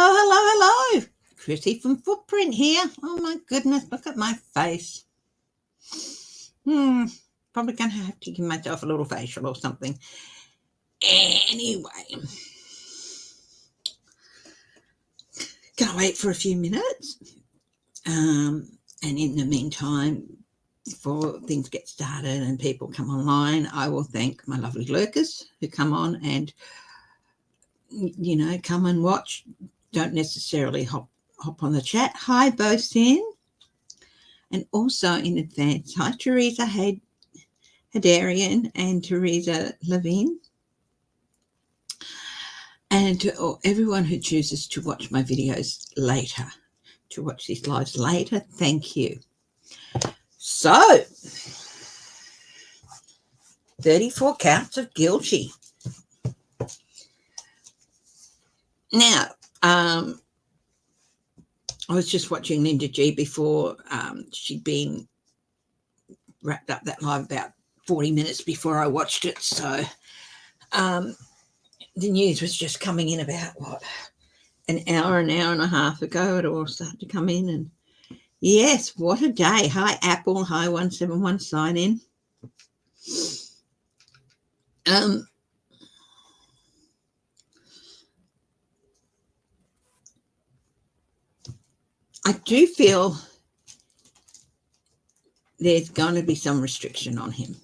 Hello, hello, hello. Chrissy from FootPrint here. Oh my goodness, look at my face. Probably going to have to give myself a little facial or something. Anyway, gonna wait for a few minutes. And in the meantime, before things get started and people come online, I will thank my lovely lurkers who come on and, you know, come and watch. Don't necessarily hop on the chat. Hi, Bosin. And also in advance, hi, Teresa Hadarian and Teresa Levine. And to everyone who chooses to watch my videos later, to watch these lives later, thank you. So, 34 counts of guilty. Now, I was just watching Linda G before she'd been wrapped up that live about 40 minutes before I watched it. So the news was just coming in about, an hour and a half ago. It all started to come in. And yes, what a day. Hi, Apple. Hi, 171 sign in. I do feel there's going to be some restriction on him.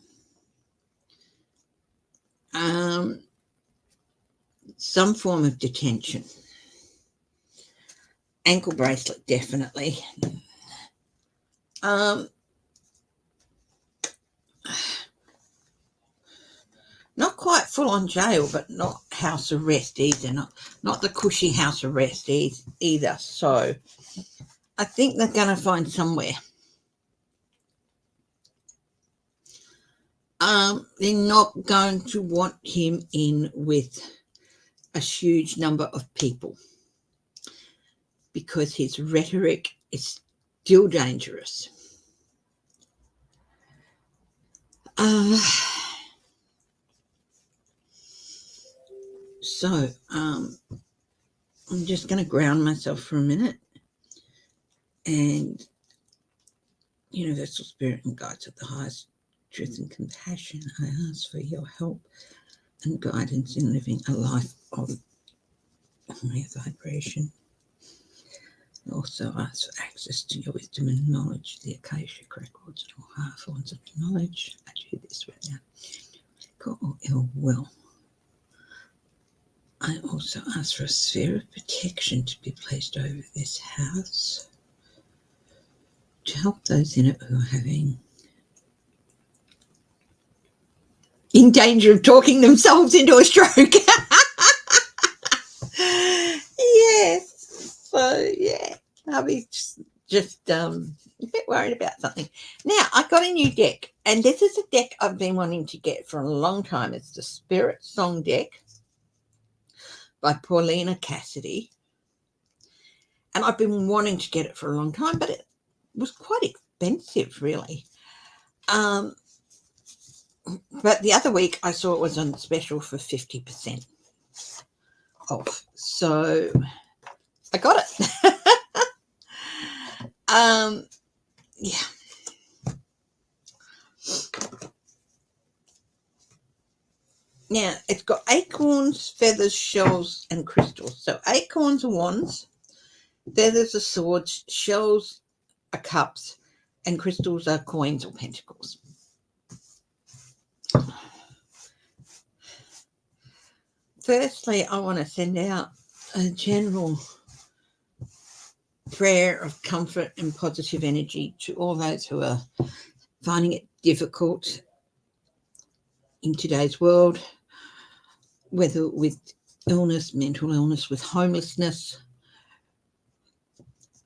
Some form of detention. Ankle bracelet, definitely. Not quite full on jail, but not house arrest either. Not the cushy house arrest either. So I think they're going to find somewhere. They're not going to want him in with a huge number of people because his rhetoric is still dangerous. So I'm just going to ground myself for a minute. And universal spirit and guides of the highest truth and compassion, I ask for your help and guidance in living a life of higher vibration. I also ask for access to your wisdom and knowledge, the Akashic records and all higher forms of knowledge. I do this without good or ill will. I also ask for a sphere of protection to be placed over this house to help those in it who are in danger of talking themselves into a stroke. Yes. So, yeah, I'll be just a bit worried about something. Now, I got a new deck, and this is a deck I've been wanting to get for a long time. It's the Spirit Song deck by Paulina Cassidy. And I've been wanting to get it for a long time, but it was quite expensive, really. But the other week I saw it was on special for 50% off. So I got it. Yeah. Now, it's got acorns, feathers, shells, and crystals. So acorns are wands, feathers are swords, shells are cups, and crystals are coins or pentacles. Firstly, I want to send out a general prayer of comfort and positive energy to all those who are finding it difficult in today's world, whether with illness, mental illness, with homelessness.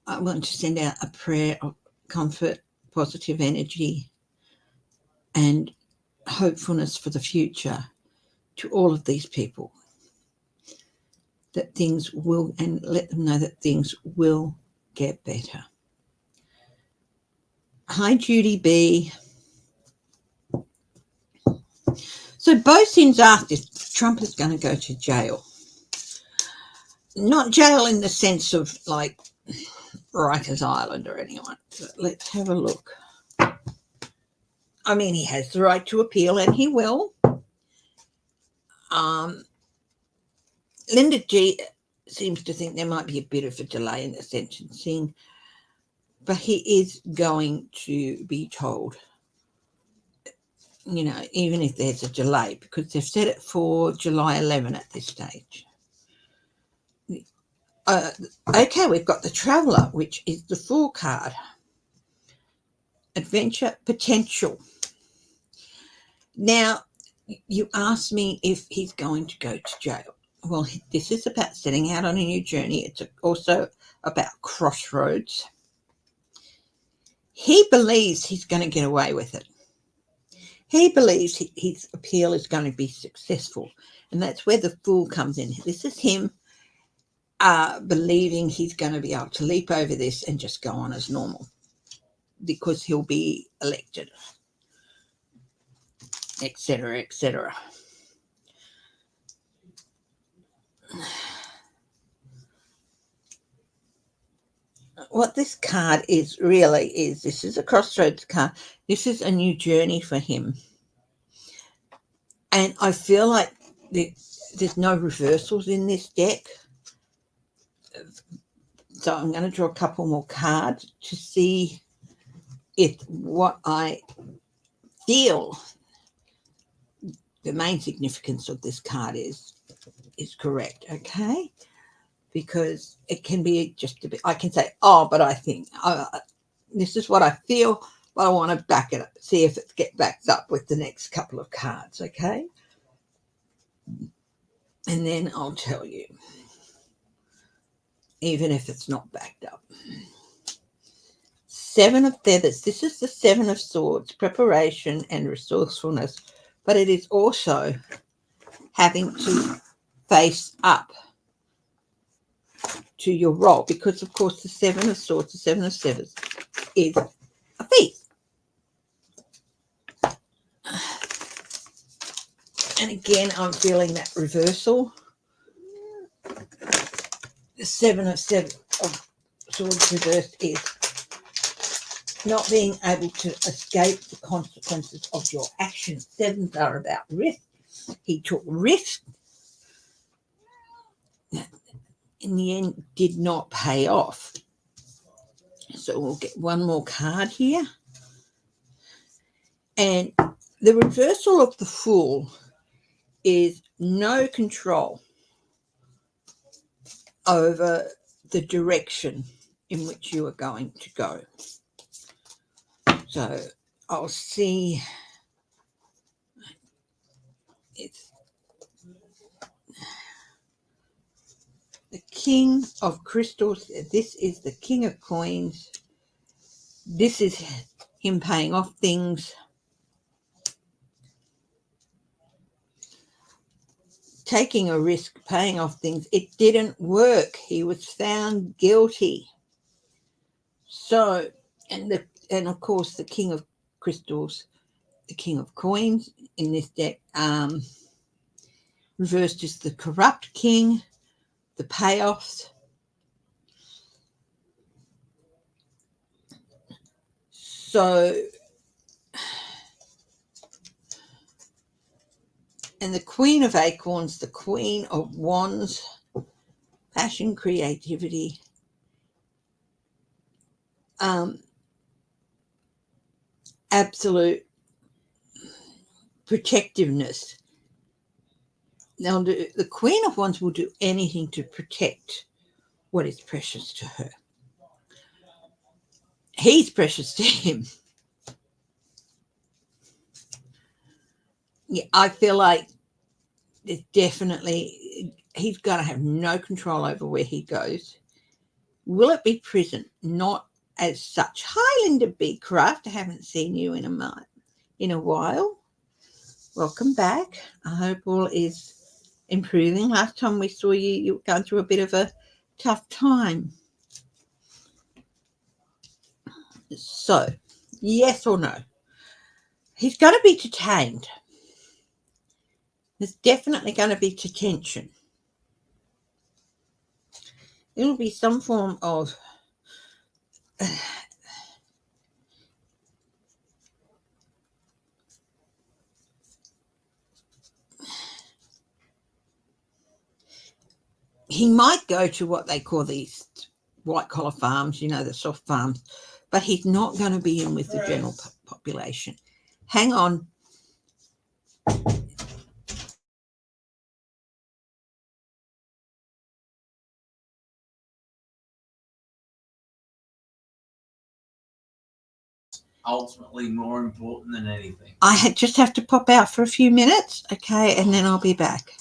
I want to send out a prayer of comfort, positive energy, and hopefulness for the future to all of these people, that things will, and let them know that things will get better. Hi, Judy B. So Bosin's asked if Trump is going to go to jail. not jail in the sense of like Rikers Island or anyone. But let's have a look. I mean, he has the right to appeal, and he will. Linda G seems to think there might be a bit of a delay in the sentencing, but he is going to be told, you know, even if there's a delay, because they've set it for July 11 at this stage. Okay, we've got the Traveller, which is the Fool card. Adventure potential. Now, you asked me if he's going to go to jail. Well, this is about setting out on a new journey. It's also about crossroads. He believes he's going to get away with it. He believes his appeal is going to be successful. And that's where the Fool comes in. This is him believing he's going to be able to leap over this and just go on as normal because he'll be elected, etc., etc. What this card is really is, this is a crossroads card. This is a new journey for him. And I feel like there's no reversals in this deck. So I'm going to draw a couple more cards to see if what I feel the main significance of this card is correct, okay? Because it can be just a bit, I can say, oh, but I think this is what I feel, but I want to back it up, see if it gets backed up with the next couple of cards, okay? And then I'll tell you, even if it's not backed up. Seven of Feathers. This is the Seven of Swords, preparation and resourcefulness, but it is also having to face up to your role, because of course the Seven of Swords, the Seven of Feathers, is a thief. And again, I'm feeling that reversal. The Seven of Swords reversed is not being able to escape the consequences of your actions. Sevens are about risk. He took risk. In the end, did not pay off. So we'll get one more card here. And the reversal of the Fool is no control over the direction in which you are going to go. So I'll see. It's the King of Crystals. This is the King of Coins. This is him paying off things. Taking a risk, paying off things. It didn't work. He was found guilty. So, and of course the King of Crystals, the King of Coins in this deck, reversed is the corrupt king, the payoffs. So, and the Queen of Acorns, the Queen of Wands, passion, creativity, absolute protectiveness. Now, the Queen of Wands will do anything to protect what is precious to her. He's precious to him. Yeah, I feel like there's definitely, he's going to have no control over where he goes. Will it be prison? Not as such. Hi, Linda B. Craft. I haven't seen you in a while. Welcome back. I hope all is improving. Last time we saw you, you were going through a bit of a tough time. So, yes or no? He's going to be detained. There's definitely going to be detention. it'll be some form of he might go to what they call these white collar farms, you know, the soft farms, but he's not going to be in with the general population. Hang on. Ultimately more important than anything. I just have to pop out for a few minutes, okay, and then I'll be back.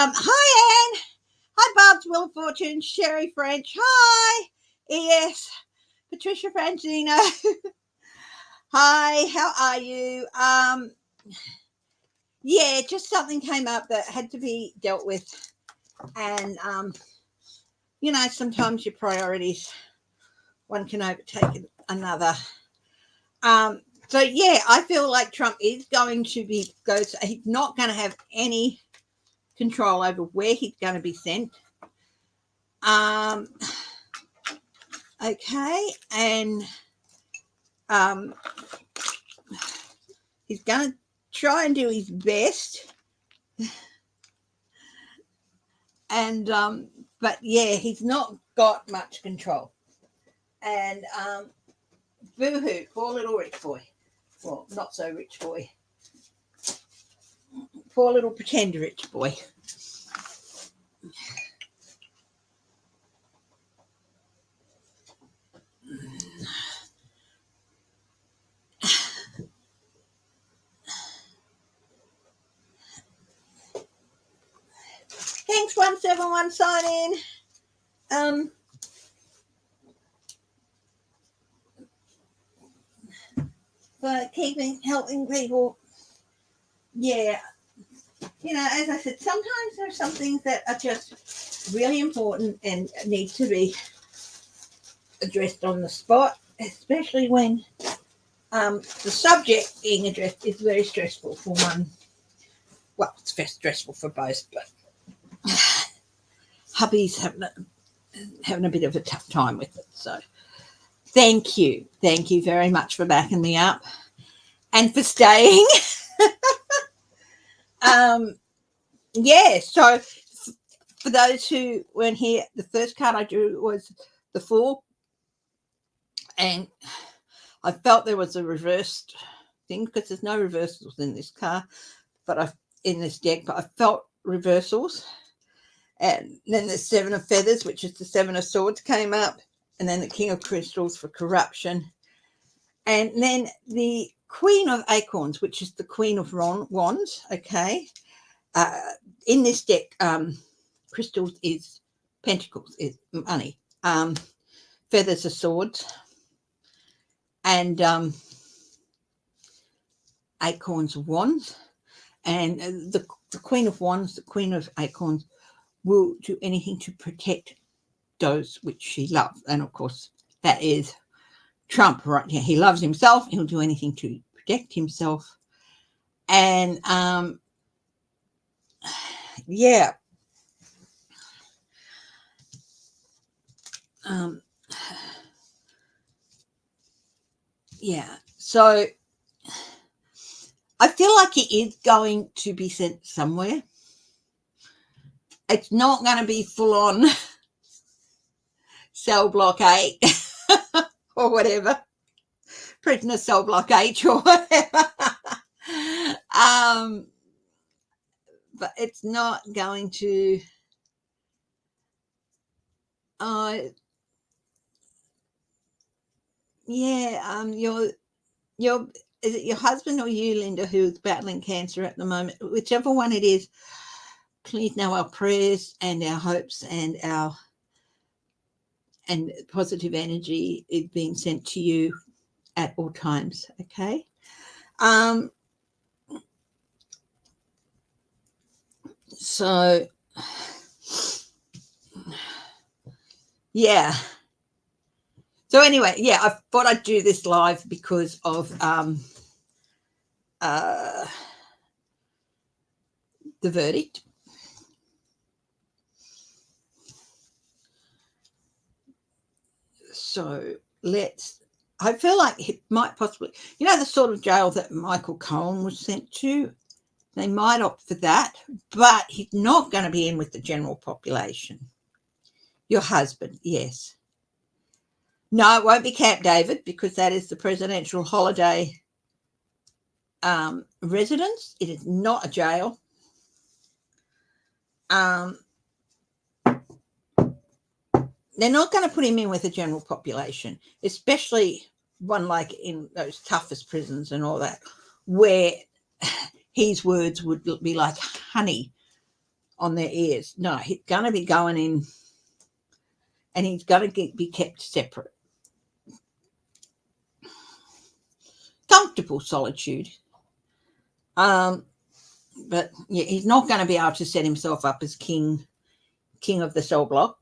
Hi, Anne. Hi, Barb's Will of Fortune, Sherry French. Hi, ES, Patricia Francino. Hi, how are you? Yeah, just something came up that had to be dealt with. And, you know, sometimes your priorities, one can overtake another. So, yeah, I feel like Trump is going to be, he's not going to have any control over where he's going to be sent. Okay, and he's going to try and do his best. And but yeah, he's not got much control. And boo-hoo, poor little rich boy. Well, not so rich boy. Poor little pretend rich boy. Thanks, 171 sign in. For helping people. Yeah. You know, as I said, sometimes there are some things that are just really important and need to be addressed on the spot, especially when the subject being addressed is very stressful for one. Well, it's very stressful for both, but hubby's having a bit of a tough time with it. So thank you very much for backing me up and for staying. Yeah, so for those who weren't here, the first card I drew was the Fool, and I felt there was a reversed thing because there's no reversals in this card, but in this deck, but I felt reversals. And then the Seven of Feathers, which is the Seven of Swords, came up, and then the King of Crystals for corruption, and then the Queen of Acorns, which is the Queen of Wands. Okay, in this deck, crystals is pentacles, is money, feathers are swords, and acorns are wands. And the Queen of Wands, the Queen of Acorns, will do anything to protect those which she loves. And of course, that is Trump right here. He loves himself. He'll do anything to protect himself. And yeah. Yeah. So I feel like he is going to be sent somewhere. It's not going to be full on cell block 8 or whatever. Prisoner cell block H or whatever. But it's not going to your is it your husband or you, Linda, who's battling cancer at the moment? Whichever one it is, please know our prayers and our hopes and positive energy is being sent to you at all times. Okay. So yeah. So anyway, yeah, I thought I'd do this live because of the verdict. So I feel like it might possibly, the sort of jail that Michael Cohen was sent to, they might opt for that, but he's not going to be in with the general population. Your husband, yes. No, it won't be Camp David because that is the presidential holiday residence. It is not a jail. They're not going to put him in with the general population, especially one like in those toughest prisons and all that, where his words would be like honey on their ears. No, he's going to be going in, and he's going to be kept separate. Comfortable solitude. But yeah, he's not going to be able to set himself up as king of the cell block.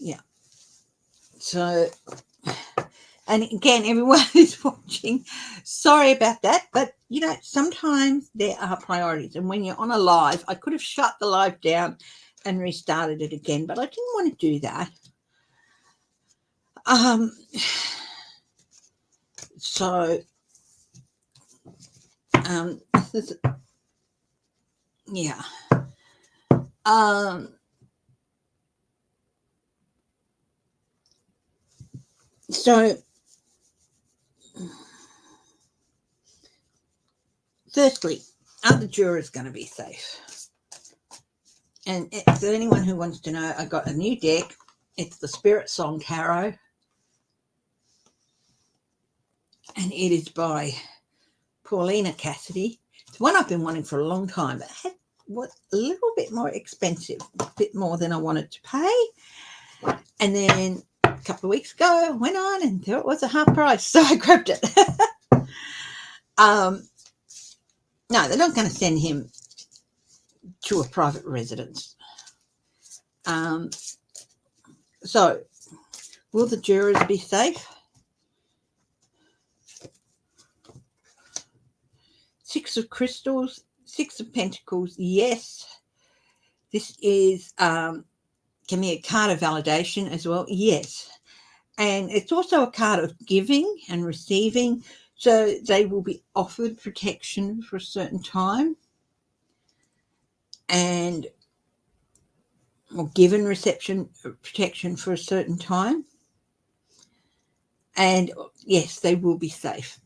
Yeah. So, and again, everyone who's watching, sorry about that, but sometimes there are priorities, and when you're on a live, I could have shut the live down and restarted it again, but I didn't want to do that. So yeah. So firstly, are the jurors going to be safe? And for anyone who wants to know, I got a new deck. It's the Spirit Song Tarot, and it is by Paulina Cassidy. It's one I've been wanting for a long time, but had a little bit more expensive, a bit more than I wanted to pay. And then a couple of weeks ago, I went on and there it was a half price, so I grabbed it. No, they're not going to send him to a private residence. So, will the jurors be safe? Six of Crystals, Six of Pentacles, yes. This is can be a card of validation as well, yes. And it's also a card of giving and receiving. So they will be offered protection for a certain time, and or given protection for a certain time. And yes, they will be safe.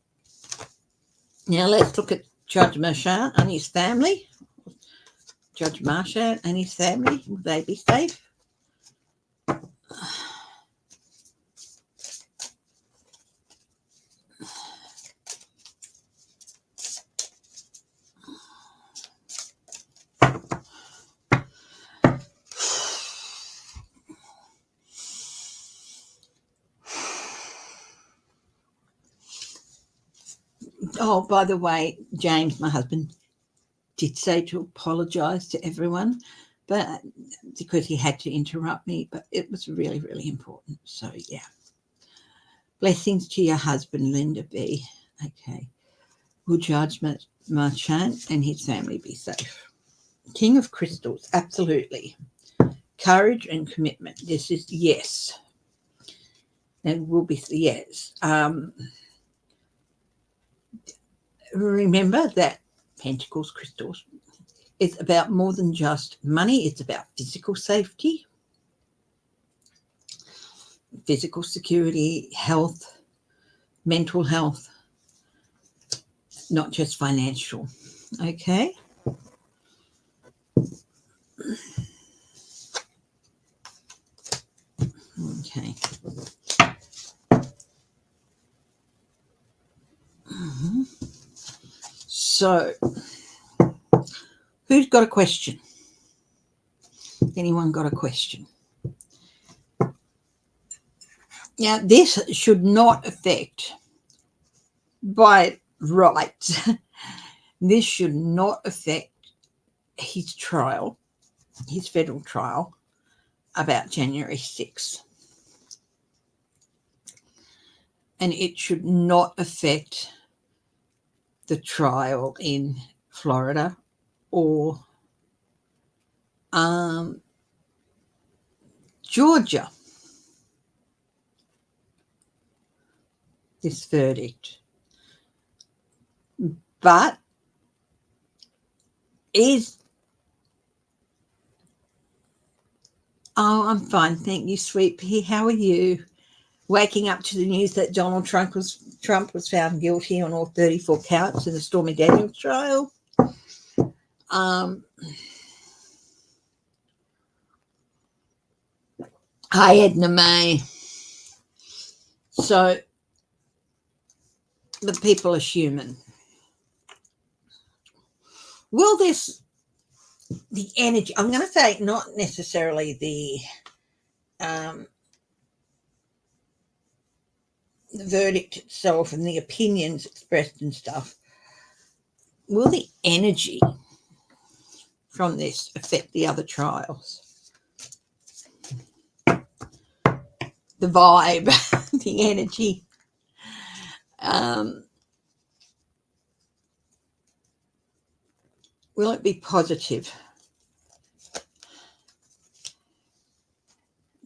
Now let's look at Judge Marchand and his family. Judge Marchand and his family, will they be safe? Oh, by the way, James, my husband, did say to apologise to everyone, but because he had to interrupt me, but it was really, really important. So, yeah. Blessings to your husband, Linda B. Okay. Will Judge Marchand and his family be safe? King of Crystals, absolutely. Courage and commitment. This is yes. And will be yes. Remember that Pentacles, Crystals, it's about more than just money. It's about physical safety, physical security, health, mental health, not just financial. Okay. Okay. So, who's got a question? Anyone got a question? Now, this should not affect, by right, this should not affect his trial, his federal trial, about January 6th. And it should not affect the trial in Florida or Georgia, this verdict. But is Oh, I'm fine. Thank you, sweet pea. How are you? Waking up to the news that Donald Trump was found guilty on all 34 counts in the Stormy Daniels trial. Hi, Edna May. So the people are human. Will the energy, I'm going to say not necessarily the verdict itself and the opinions expressed and stuff, will the energy from this affect the other trials? The vibe, the energy. Will it be positive?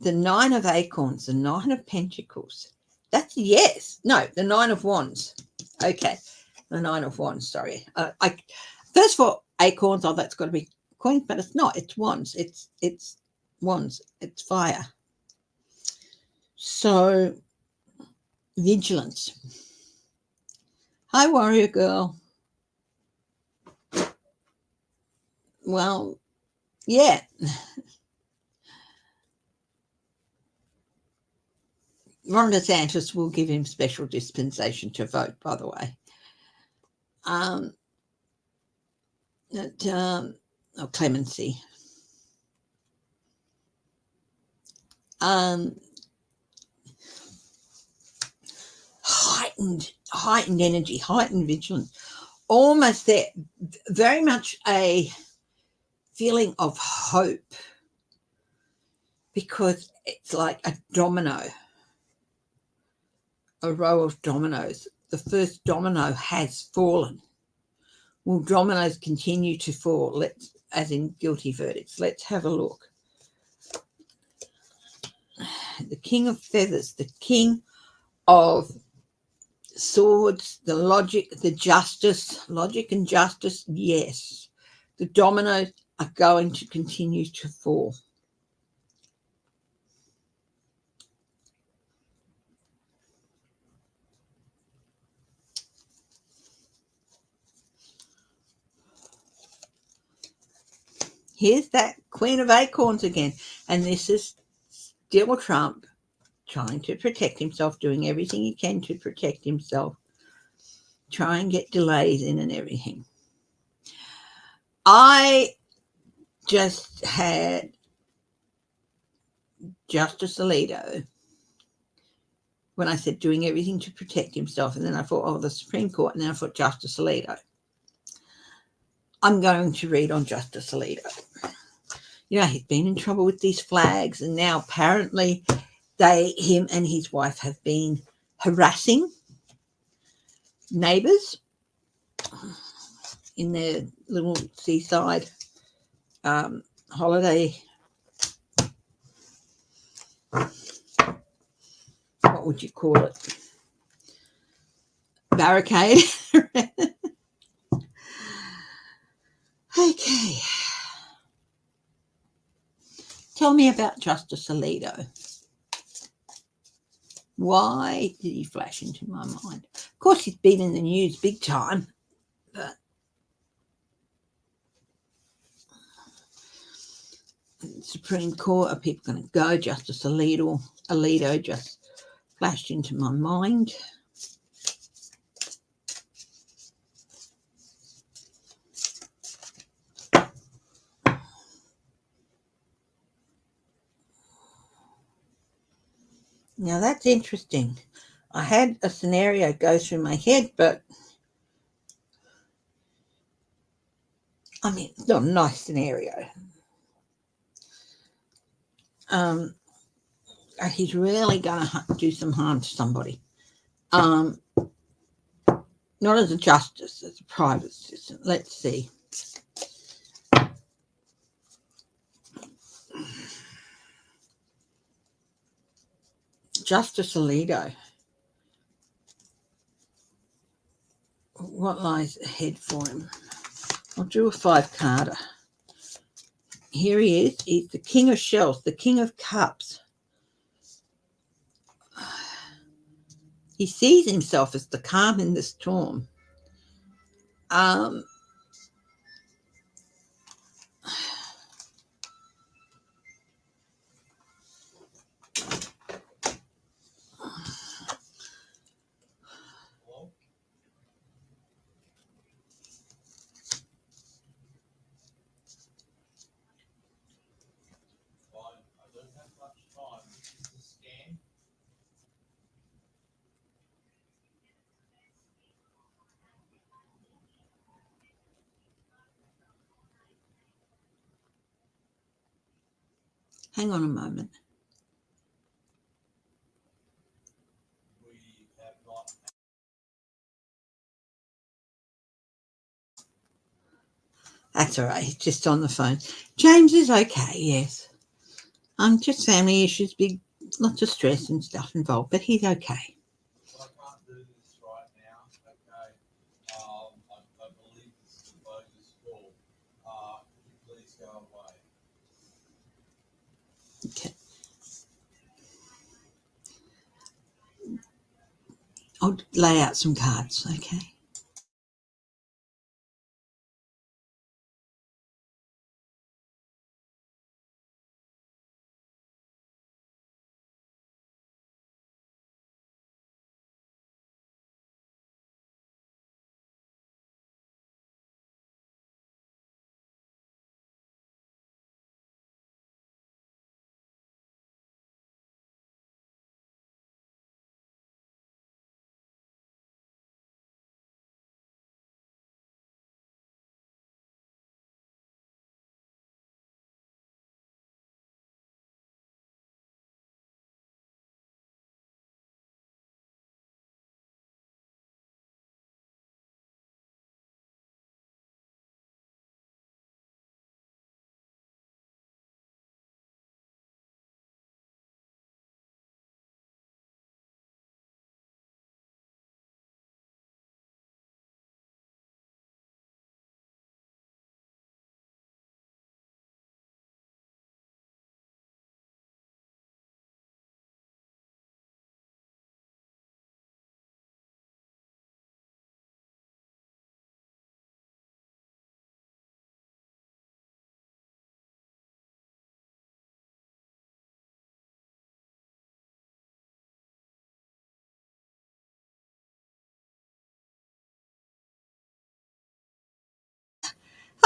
The Nine of Acorns, the Nine of Pentacles. That's yes. No, the Nine of Wands. Okay, the Nine of Wands. Sorry. First of all, Acorns. Oh, that's got to be Queen, but it's not. It's Wands. It's Wands. It's fire. So vigilance. Hi, warrior girl. Well, yeah. Ron DeSantis will give him special dispensation to vote, by the way. Clemency. Heightened energy, heightened vigilance. Almost there. Very much a feeling of hope, because it's like a domino, a row of dominoes. The first domino has fallen. Will dominoes continue to fall? As in guilty verdicts. Let's have a look. The King of Feathers, the King of Swords, the logic, the justice, logic and justice. Yes, the dominoes are going to continue to fall. Here's that Queen of Acorns again. And this is still Trump trying to protect himself, doing everything he can to protect himself, try and get delays in and everything. I just had Justice Alito when I said doing everything to protect himself. And then I thought, oh, the Supreme Court. And then I thought Justice Alito. I'm going to read on Justice Alito. You know, he's been in trouble with these flags, and now apparently him and his wife have been harassing neighbours in their little seaside holiday. What would you call it? Barricade. Okay. Tell me about Justice Alito. Why did he flash into my mind? Of course, he's been in the news big time, but Supreme Court, are people going to go? Justice Alito just flashed into my mind. Now that's interesting. I had a scenario go through my head, but I mean, it's not a nice scenario. He's really going to do some harm to somebody. Not as a justice, as a private citizen. Let's see. Justice Alito. What lies ahead for him? I'll do a 5-carder. Here he is. He's the king of shells, the king of cups. He sees himself as the calm in the storm. Hang on a moment. That's all right. He's just on the phone. James is okay, yes. Just family issues, big, lots of stress and stuff involved, but he's okay. I can't do this right now. Okay. I believe this is a bogus call. Could you please go away? Okay. I'll lay out some cards, okay?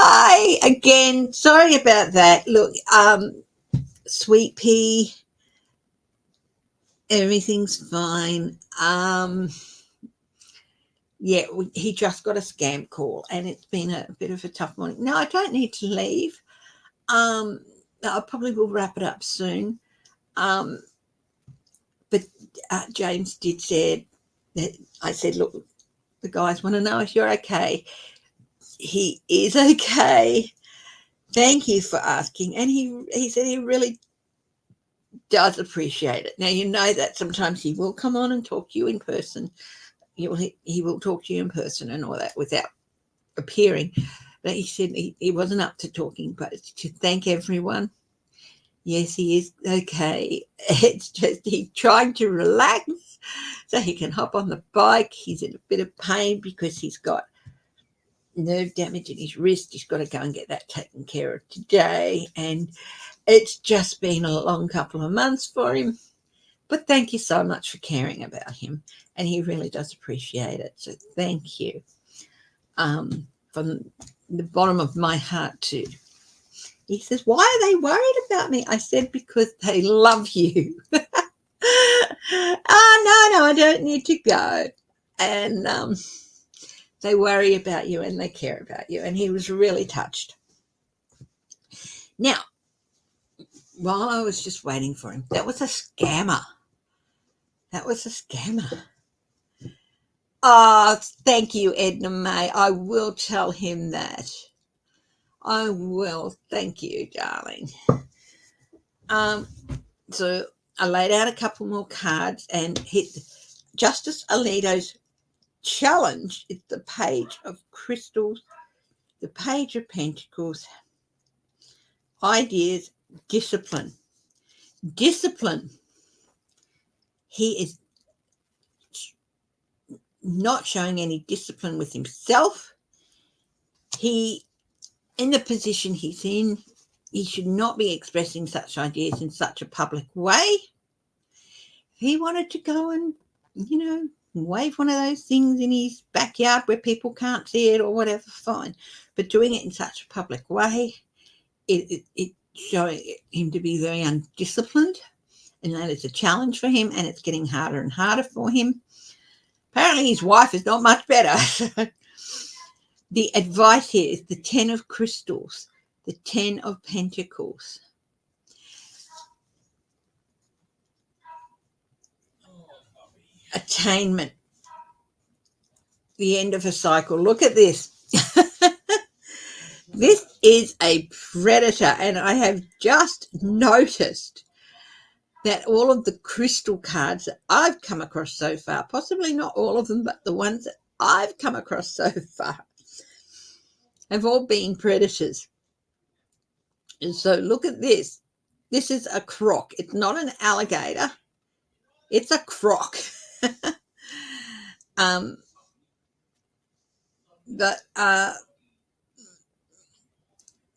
Hi again. Sorry about that. Look, Sweet Pea, everything's fine. Yeah, he just got a scam call and it's been a bit of a tough morning. No, I don't need to leave. I probably will wrap it up soon. But James did say that I said, look, the guys want to know if you're okay. He is okay. Thank you for asking. And he said he really does appreciate it. Now, you know that sometimes he will come on and talk to you in person. He will talk to you in person and all that without appearing. But he said he wasn't up to talking, but to thank everyone. Yes, he is okay. It's just he's trying to relax so he can hop on the bike. He's in a bit of pain because he's got nerve damage in his wrist. He's got to go and get that taken care of today. And it's just been a long couple of months for him. But thank you so much for caring about him. And he really does appreciate it. So thank you. From the bottom of my heart too. He says, why are they worried about me? I said, because they love you. Oh, no, I don't need to go. And they worry about you and they care about you. And he was really touched. Now, while I was just waiting for him, that was a scammer. Oh, thank you, Edna May. I will tell him that. I will. Thank you, darling. So I laid out a couple more cards and hit Justice Alito's challenge. It's the Page of Crystals, the Page of Pentacles, ideas, discipline. Discipline. He is not showing any discipline with himself. He, in the position he's in, he should not be expressing such ideas in such a public way. If he wanted to go and, wave one of those things in his backyard where people can't see it or whatever, fine. But doing it in such a public way, it showing him to be very undisciplined, and that is a challenge for him, and it's getting harder and harder for him. Apparently his wife is not much better. The advice here is the 10 of crystals, the 10 of pentacles. Attainment. The end of a cycle. Look at this. This is a predator, and I have just noticed that all of the crystal cards that I've come across so far, possibly not all of them, but the ones that I've come across so far, have all been predators. And so look at this. This is a croc. It's not an alligator. It's a croc.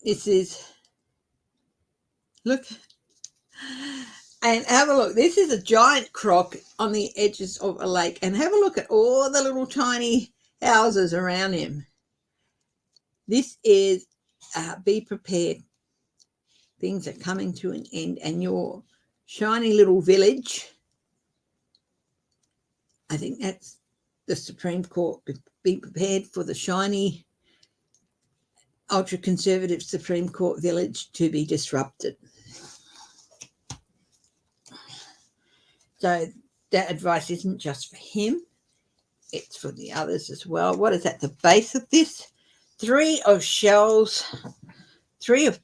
This is, look, and have a look. This is a giant croc on the edges of a lake, and have a look at all the little tiny houses around him. This is be prepared. Things are coming to an end, and your shiny little village, I think that's the Supreme Court. Be prepared for the shiny, ultra-conservative Supreme Court village to be disrupted. So that advice isn't just for him, it's for the others as well. What is at the base of this? 3 of shells, 3 of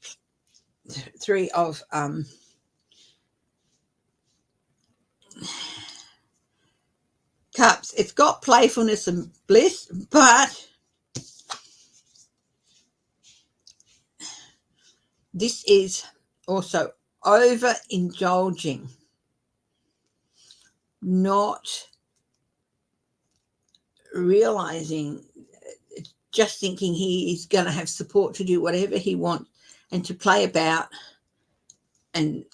cups. It's got playfulness and bliss, but this is also overindulging, not realizing, just thinking he is going to have support to do whatever he wants and to play about, and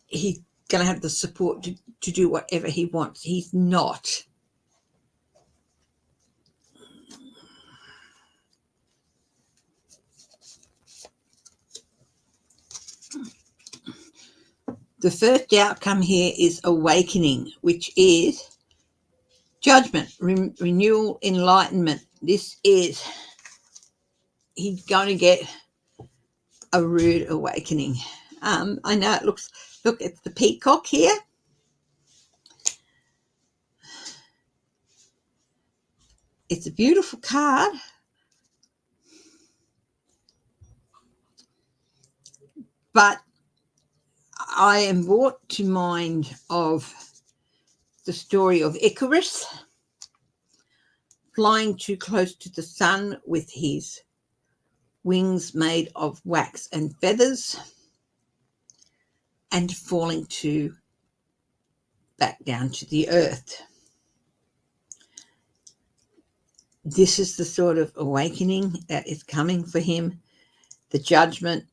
he's going to have the support to do whatever he wants. He's not. The first outcome here is awakening, which is judgment, renewal, enlightenment. This is, he's going to get a rude awakening. I know it looks, look, it's the peacock here. It's a beautiful card. But I am brought to mind of the story of Icarus flying too close to the sun with his wings made of wax and feathers and falling back down to the earth. This is the sort of awakening that is coming for him. The judgment.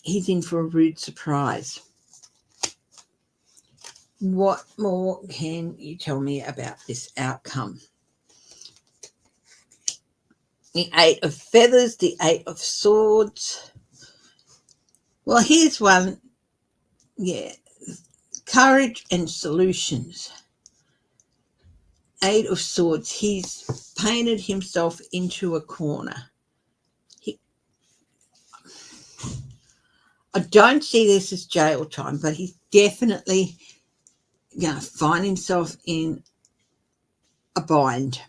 He's in for a rude surprise. What more can you tell me about this outcome? The 8 of feathers, the 8 of swords. Well, here's one. Yeah. Courage and solutions. 8 of swords. He's painted himself into a corner. I don't see this as jail time, but he's definitely going to find himself in a bind.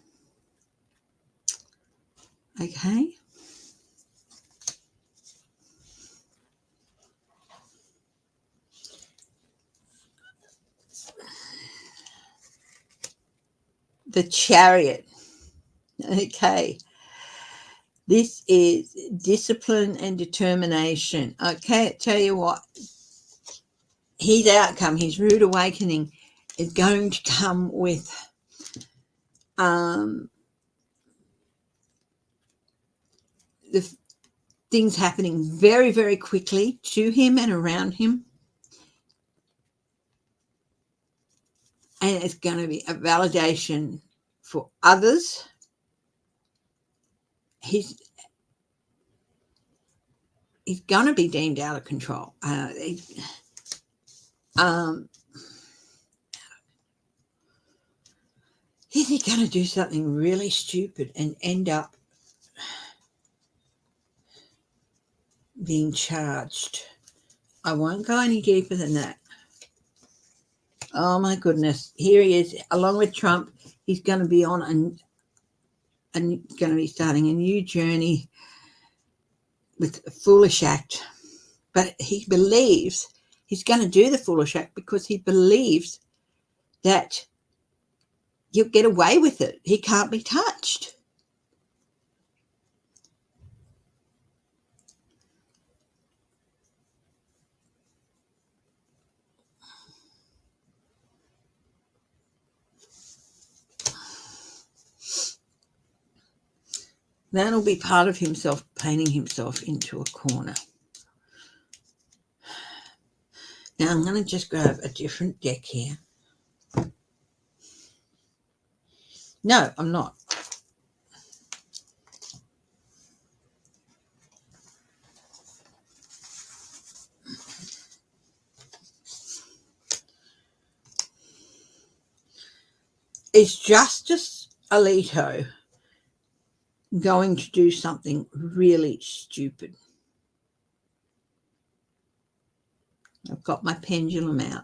Okay. The Chariot. Okay. This is discipline and determination. Okay, I tell you what, his outcome, his rude awakening, is going to come with the things happening very, very quickly to him and around him. And it's going to be a validation for others. He's going to be deemed out of control. Is he going to do something really stupid and end up being charged? I won't go any deeper than that. Oh my goodness. Here he is, along with Trump. He's going to be on and going to be starting a new journey with a foolish act. But he believes he's going to do the foolish act because he believes that you'll get away with it. He can't be touched. That'll be part of himself painting himself into a corner. Now I'm going to just grab a different deck here. No, I'm not. Is Justice Alito going to do something really stupid? I've got my pendulum out.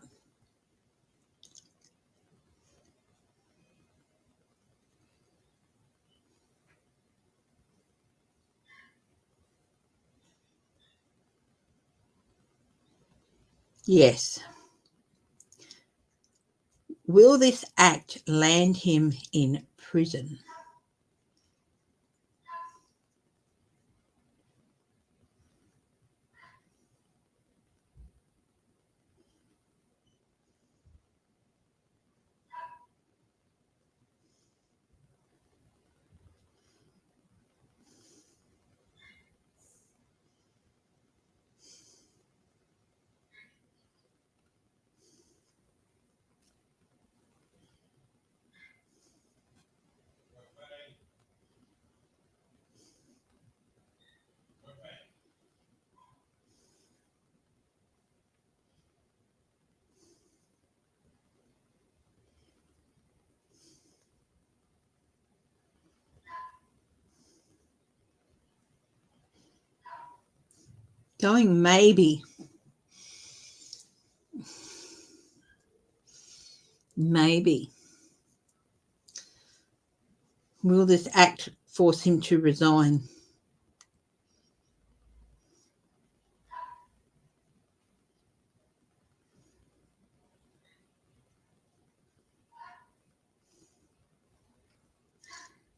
Yes. Will this act land him in prison? Going maybe. Maybe. Will this act force him to resign?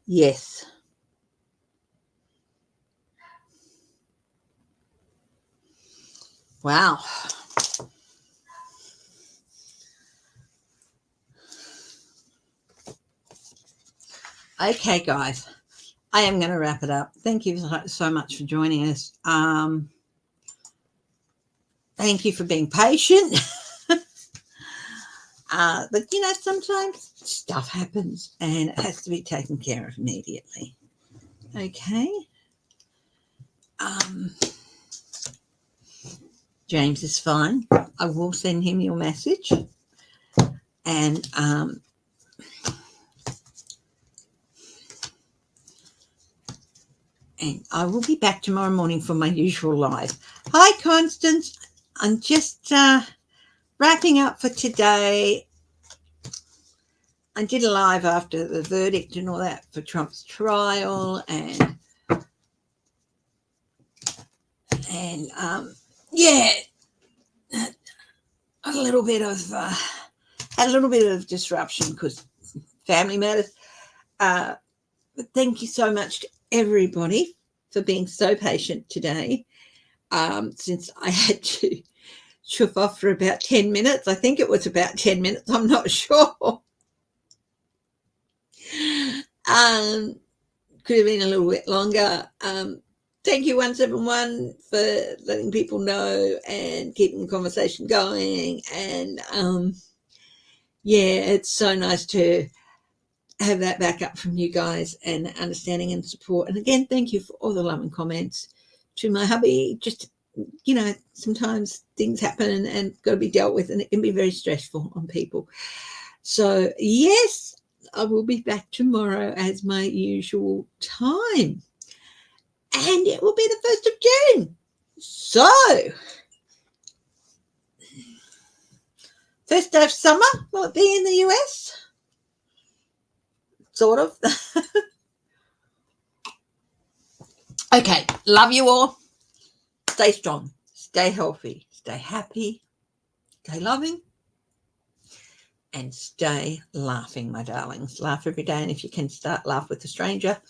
Yes. Wow. Okay, guys, I am going to wrap it up. Thank you so much for joining us. Thank you for being patient. But, you know, sometimes stuff happens and it has to be taken care of immediately. Okay. James is fine. I will send him your message. And I will be back tomorrow morning for my usual live. Hi, Constance. I'm just wrapping up for today. I did a live after the verdict and all that for Trump's trial, and yeah, a little bit of disruption because family matters. But thank you so much to everybody for being so patient today. Since I had to chuff off for about 10 minutes. I think it was about 10 minutes. I'm not sure. Could have been a little bit longer. Thank you, 171, for letting people know and keeping the conversation going. And yeah, it's so nice to have that backup from you guys and understanding and support. And again, thank you for all the love and comments. To my hubby, just, you know, sometimes things happen and got to be dealt with, and it can be very stressful on people. So yes, I will be back tomorrow as my usual time, and it will be the 1st of June. So first day of summer, will it be in the US? Sort of. Okay, love you all. Stay strong, stay healthy, stay happy, stay loving, and stay laughing, my darlings. Laugh every day, and if you can, start laugh with a stranger.